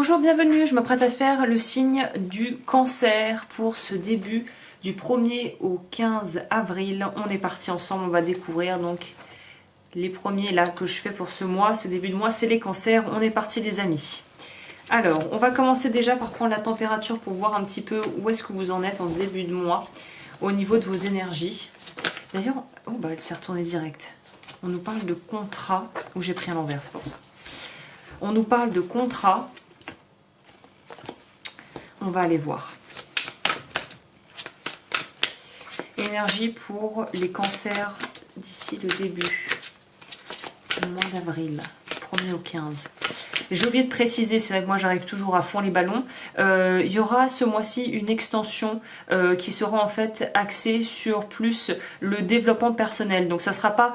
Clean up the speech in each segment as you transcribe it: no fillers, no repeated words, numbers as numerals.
Bonjour, bienvenue, je m'apprête à faire le signe du Cancer pour ce début du 1er au 15 avril. On est parti ensemble, on va découvrir donc les premiers là que je fais pour ce mois. Ce début de mois, c'est les cancers. On est parti les amis. Alors, on va commencer déjà par prendre la température pour voir un petit peu où est-ce que vous en êtes en ce début de mois au niveau de vos énergies. D'ailleurs, oh bah elle s'est retournée direct. On nous parle de contrat, où j'ai pris à l'envers, c'est pour ça. On nous parle de contrat. On va aller voir. Énergie pour les cancers d'ici le début du mois d'avril, 1er au 15. J'ai oublié de préciser, c'est vrai que moi j'arrive toujours à fond les ballons. Il y aura ce mois-ci une extension qui sera en fait axée sur plus le développement personnel. Donc ça ne sera pas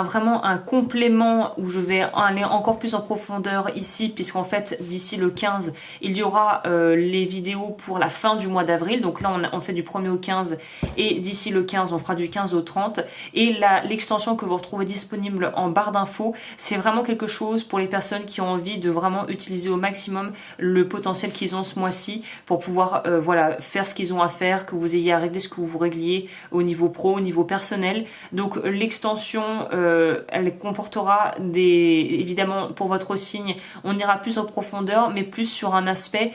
vraiment un complément où je vais aller encore plus en profondeur ici, puisqu'en fait d'ici le 15, il y aura les vidéos pour la fin du mois d'avril. Donc là on fait du 1er au 15 et d'ici le 15 on fera du 15 au 30. Et l'extension que vous retrouvez disponible en barre d'infos, c'est vraiment quelque chose pour les personnes qui ont envie de vraiment utiliser au maximum le potentiel qu'ils ont ce mois-ci pour pouvoir voilà, faire ce qu'ils ont à faire, que vous ayez à régler ce que vous régliez au niveau pro, au niveau personnel. Donc l'extension, elle comportera évidemment pour votre signe, on ira plus en profondeur, mais plus sur un aspect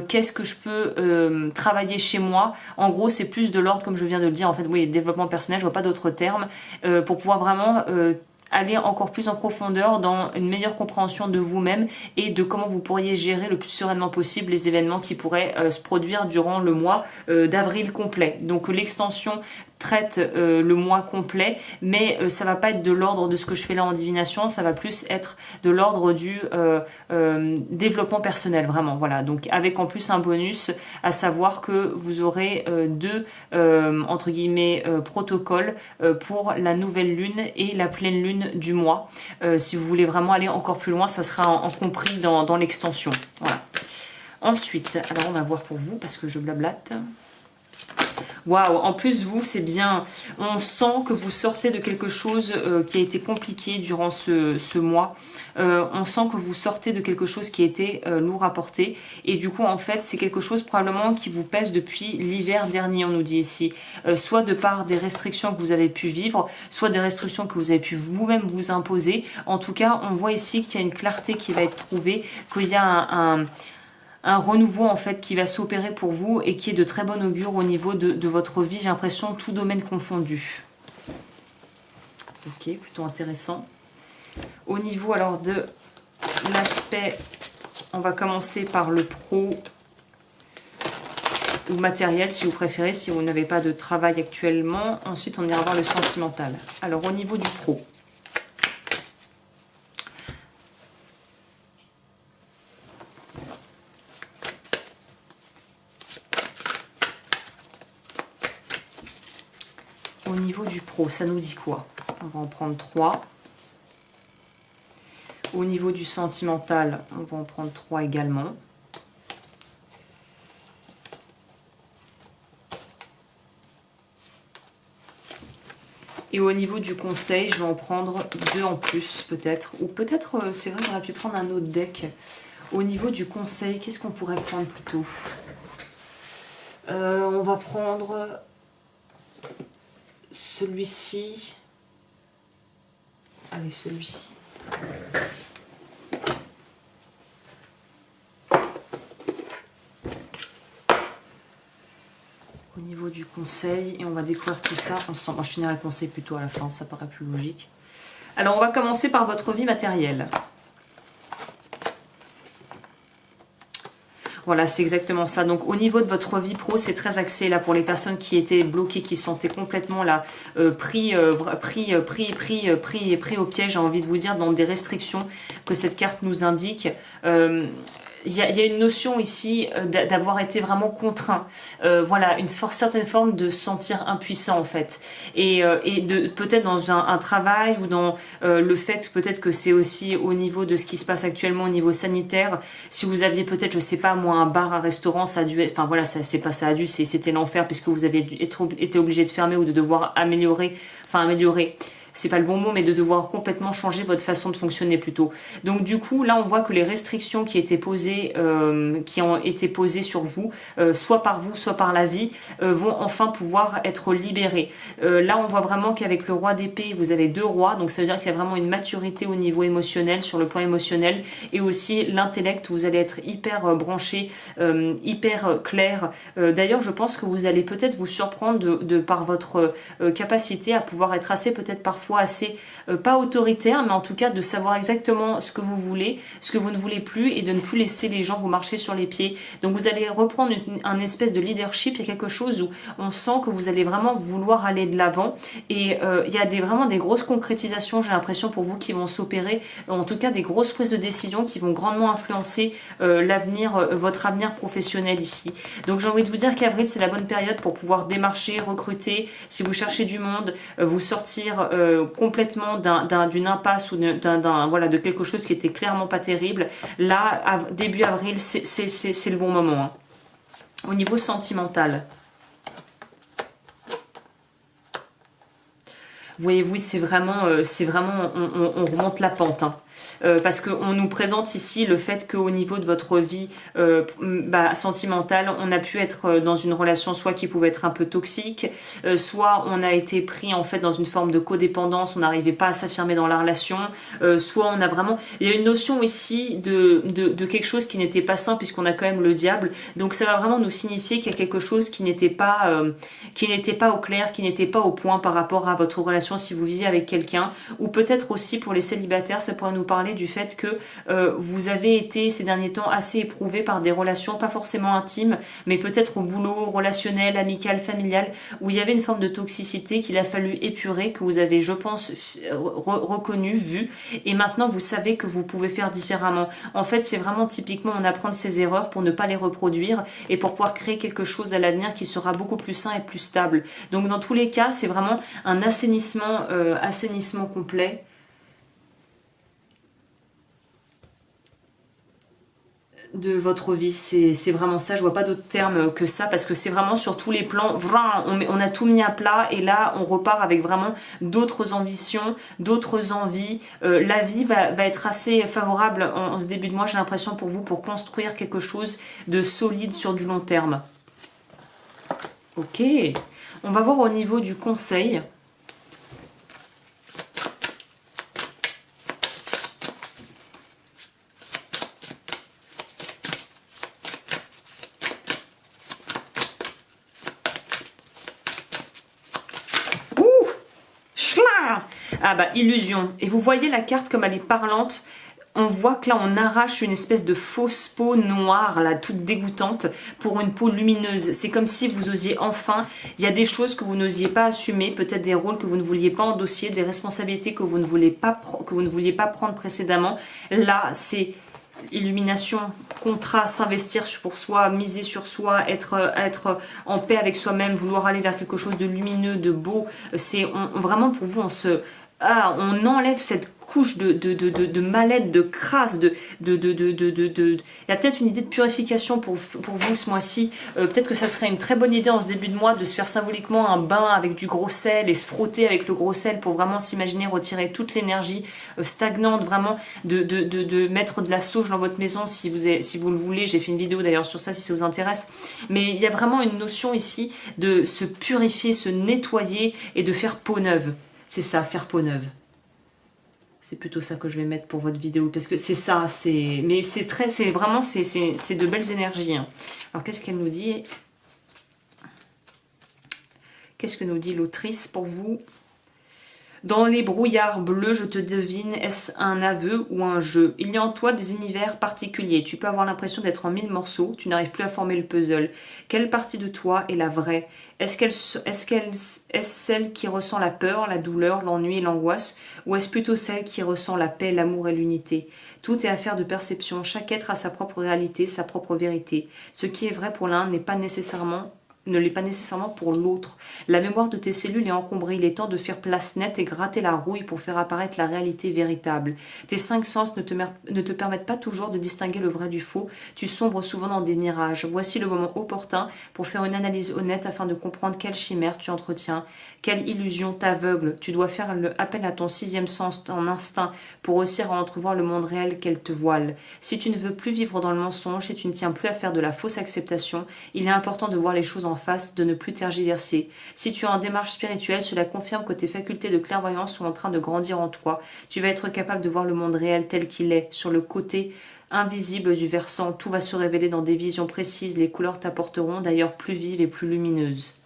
qu'est-ce que je peux travailler chez moi. En gros, c'est plus de l'ordre, comme je viens de le dire, en fait, oui, développement personnel, je vois pas d'autres termes, pour pouvoir vraiment aller encore plus en profondeur dans une meilleure compréhension de vous-même et de comment vous pourriez gérer le plus sereinement possible les événements qui pourraient se produire durant le mois d'avril complet. Donc l'extension traite le mois complet, mais ça va pas être de l'ordre de ce que je fais là en divination, ça va plus être de l'ordre du développement personnel, vraiment, voilà. Donc avec en plus un bonus, à savoir que vous aurez deux entre guillemets protocoles pour la nouvelle lune et la pleine lune du mois. Si vous voulez vraiment aller encore plus loin, ça sera en compris dans l'extension, voilà. Ensuite, alors on va voir pour vous parce que je blablate. Waouh, en plus vous c'est bien, on sent que vous sortez de quelque chose qui a été compliqué durant ce mois, on sent que vous sortez de quelque chose qui a été lourd à porter et du coup en fait c'est quelque chose probablement qui vous pèse depuis l'hiver dernier, on nous dit ici, soit de par des restrictions que vous avez pu vivre, soit des restrictions que vous avez pu vous-même vous imposer. En tout cas on voit ici qu'il y a une clarté qui va être trouvée, qu'il y a un renouveau en fait qui va s'opérer pour vous et qui est de très bon augure au niveau de votre vie, j'ai l'impression, tout domaine confondu. Ok, plutôt intéressant. Au niveau alors de l'aspect, on va commencer par le pro ou matériel si vous préférez, si vous n'avez pas de travail actuellement. Ensuite on ira voir le sentimental. Alors au niveau du pro, au niveau du pro, ça nous dit quoi? On va en prendre 3. Au niveau du sentimental, on va en prendre 3 également. Et au niveau du conseil, je vais en prendre 2 en plus peut-être. Ou peut-être, c'est vrai, j'aurais pu prendre un autre deck. Au niveau du conseil, qu'est-ce qu'on pourrait prendre plutôt? On va prendre celui-ci. Allez, celui-ci. Au niveau du conseil, et on va découvrir tout ça ensemble. Moi, je finirai le conseil plutôt à la fin, ça paraît plus logique. Alors, on va commencer par votre vie matérielle. Voilà, c'est exactement ça. Donc, au niveau de votre vie pro, c'est très axé là pour les personnes qui étaient bloquées, qui se sentaient complètement là pris au piège. J'ai envie de vous dire dans des restrictions que cette carte nous indique. Il y a une notion ici d'avoir été vraiment contraint. Voilà, une certaine forme de se sentir impuissant en fait. Et de peut-être dans un travail ou dans le fait peut-être que c'est aussi au niveau de ce qui se passe actuellement au niveau sanitaire. Si vous aviez peut-être, je sais pas moi, un bar, un restaurant, ça a dû être, enfin voilà, c'était l'enfer puisque vous avez été obligé de fermer ou de devoir améliorer. c'est pas le bon mot, mais de devoir complètement changer votre façon de fonctionner plutôt. Donc du coup, là, on voit que les restrictions qui ont été posées sur vous, soit par vous, soit par la vie, vont enfin pouvoir être libérées. Là, on voit vraiment qu'avec le roi d'épée, vous avez 2 rois, donc ça veut dire qu'il y a vraiment une maturité au niveau émotionnel, sur le plan émotionnel, et aussi l'intellect, vous allez être hyper branché, hyper clair. D'ailleurs, je pense que vous allez peut-être vous surprendre de par votre capacité à pouvoir être assez, peut-être parfois assez, pas autoritaire, mais en tout cas de savoir exactement ce que vous voulez, ce que vous ne voulez plus, et de ne plus laisser les gens vous marcher sur les pieds. Donc vous allez reprendre un espèce de leadership, il y a quelque chose où on sent que vous allez vraiment vouloir aller de l'avant, et il y a vraiment des grosses concrétisations, j'ai l'impression, pour vous qui vont s'opérer, en tout cas des grosses prises de décision qui vont grandement influencer votre avenir professionnel ici. Donc j'ai envie de vous dire qu'avril, c'est la bonne période pour pouvoir démarcher, recruter, si vous cherchez du monde, vous sortir complètement d'une impasse ou de quelque chose qui était clairement pas terrible. Là, début avril, c'est le bon moment. Hein. Au niveau sentimental, voyez-vous, c'est vraiment, on remonte la pente. Hein. Parce qu'on nous présente ici le fait qu'au niveau de votre vie sentimentale, on a pu être dans une relation soit qui pouvait être un peu toxique, soit on a été pris en fait dans une forme de codépendance, on n'arrivait pas à s'affirmer dans la relation, soit on a vraiment... Il y a une notion ici de quelque chose qui n'était pas sain puisqu'on a quand même le diable, donc ça va vraiment nous signifier qu'il y a quelque chose qui n'était pas au clair, qui n'était pas au point par rapport à votre relation si vous viviez avec quelqu'un, ou peut-être aussi pour les célibataires, ça pourrait nous parler du fait que vous avez été ces derniers temps assez éprouvé par des relations pas forcément intimes, mais peut-être au boulot, relationnel, amical, familial, où il y avait une forme de toxicité qu'il a fallu épurer, que vous avez, je pense, reconnu, vu, et maintenant vous savez que vous pouvez faire différemment. En fait, c'est vraiment typiquement on apprend de ses erreurs pour ne pas les reproduire et pour pouvoir créer quelque chose à l'avenir qui sera beaucoup plus sain et plus stable. Donc dans tous les cas, c'est vraiment un assainissement complet. De votre vie, c'est vraiment ça, je vois pas d'autre terme que ça, parce que c'est vraiment sur tous les plans, on a tout mis à plat, et là on repart avec vraiment d'autres ambitions, d'autres envies. La vie va être assez favorable en ce début de mois, j'ai l'impression, pour vous, pour construire quelque chose de solide sur du long terme. Ok, on va voir au niveau du conseil. Ah bah, illusion. Et vous voyez la carte comme elle est parlante. On voit que là, on arrache une espèce de fausse peau noire, là, toute dégoûtante, pour une peau lumineuse. C'est comme si vous osiez enfin... Il y a des choses que vous n'osiez pas assumer, peut-être des rôles que vous ne vouliez pas endosser, des responsabilités que vous ne vouliez pas prendre précédemment. Là, c'est... illumination, contrat, s'investir pour soi, miser sur soi, être en paix avec soi-même, vouloir aller vers quelque chose de lumineux, de beau. C'est vraiment pour vous, on enlève cette couche de mal-être, de crasse, il y a peut-être une idée de purification pour vous ce mois-ci. Peut-être que ça serait une très bonne idée en ce début de mois de se faire symboliquement un bain avec du gros sel et se frotter avec le gros sel pour vraiment s'imaginer retirer toute l'énergie stagnante, vraiment de mettre de la sauge dans votre maison si vous le voulez. J'ai fait une vidéo d'ailleurs sur ça si ça vous intéresse. Mais il y a vraiment une notion ici de se purifier, se nettoyer et de faire peau neuve. C'est ça, faire peau neuve. C'est plutôt ça que je vais mettre pour votre vidéo, parce que c'est ça, mais c'est de belles énergies. Hein. Alors qu'est-ce qu'elle nous dit? Qu'est-ce que nous dit l'autrice pour vous? Dans les brouillards bleus, je te devine, est-ce un aveu ou un jeu? Il y a en toi des univers particuliers. Tu peux avoir l'impression d'être en 1000 morceaux. Tu n'arrives plus à former le puzzle. Quelle partie de toi est la vraie? Est-ce celle qui ressent la peur, la douleur, l'ennui et l'angoisse? Ou est-ce plutôt celle qui ressent la paix, l'amour et l'unité? Tout est affaire de perception. Chaque être a sa propre réalité, sa propre vérité. Ce qui est vrai pour l'un n'est pas nécessairement ne l'est pas nécessairement pour l'autre. La mémoire de tes cellules est encombrée. Il est temps de faire place nette et gratter la rouille pour faire apparaître la réalité véritable. Tes 5 sens ne te permettent pas toujours de distinguer le vrai du faux. Tu sombres souvent dans des mirages. Voici le moment opportun pour faire une analyse honnête afin de comprendre quelle chimère tu entretiens, quelle illusion t'aveugle. Tu dois faire appel à ton 6e sens, ton instinct, pour réussir à entrevoir le monde réel qu'elle te voile. Si tu ne veux plus vivre dans le mensonge et tu ne tiens plus à faire de la fausse acceptation, il est important de voir les choses en face, de ne plus tergiverser. Si tu es en démarche spirituelle, cela confirme que tes facultés de clairvoyance sont en train de grandir en toi. Tu vas être capable de voir le monde réel tel qu'il est, sur le côté invisible du versant. Tout va se révéler dans des visions précises. Les couleurs t'apporteront d'ailleurs plus vives et plus lumineuses.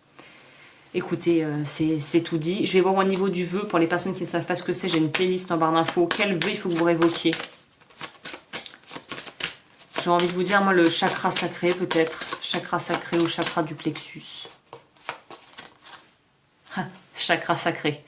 Écoutez, c'est tout dit. Je vais voir au niveau du vœu. Pour les personnes qui ne savent pas ce que c'est, j'ai une playlist en barre d'infos. Quel vœu il faut que vous révoquiez? J'ai envie de vous dire, moi, le chakra sacré, peut-être. Chakra sacré ou chakra du plexus. Chakra sacré.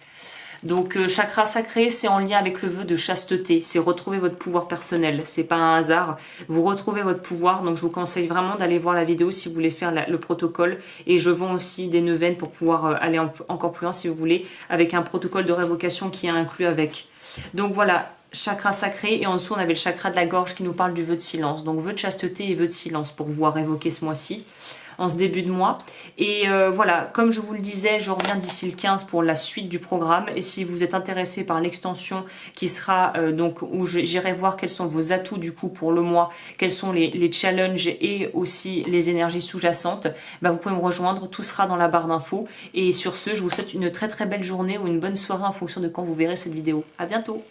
Donc, chakra sacré, c'est en lien avec le vœu de chasteté. C'est retrouver votre pouvoir personnel. C'est pas un hasard. Vous retrouvez votre pouvoir. Donc, je vous conseille vraiment d'aller voir la vidéo si vous voulez faire le protocole. Et je vends aussi des neuvaines pour pouvoir aller encore plus loin si vous voulez, avec un protocole de révocation qui est inclus avec. Donc, voilà. Chakra sacré, et en dessous on avait le chakra de la gorge qui nous parle du vœu de silence. Donc vœu de chasteté et vœu de silence pour pouvoir révoquer ce mois-ci, en ce début de mois. Et voilà, comme je vous le disais, je reviens d'ici le 15 pour la suite du programme. Et si vous êtes intéressé par l'extension qui sera donc où j'irai voir quels sont vos atouts du coup pour le mois, quels sont les challenges et aussi les énergies sous-jacentes, bah, vous pouvez me rejoindre, tout sera dans la barre d'infos. Et sur ce, je vous souhaite une très très belle journée ou une bonne soirée en fonction de quand vous verrez cette vidéo. À bientôt!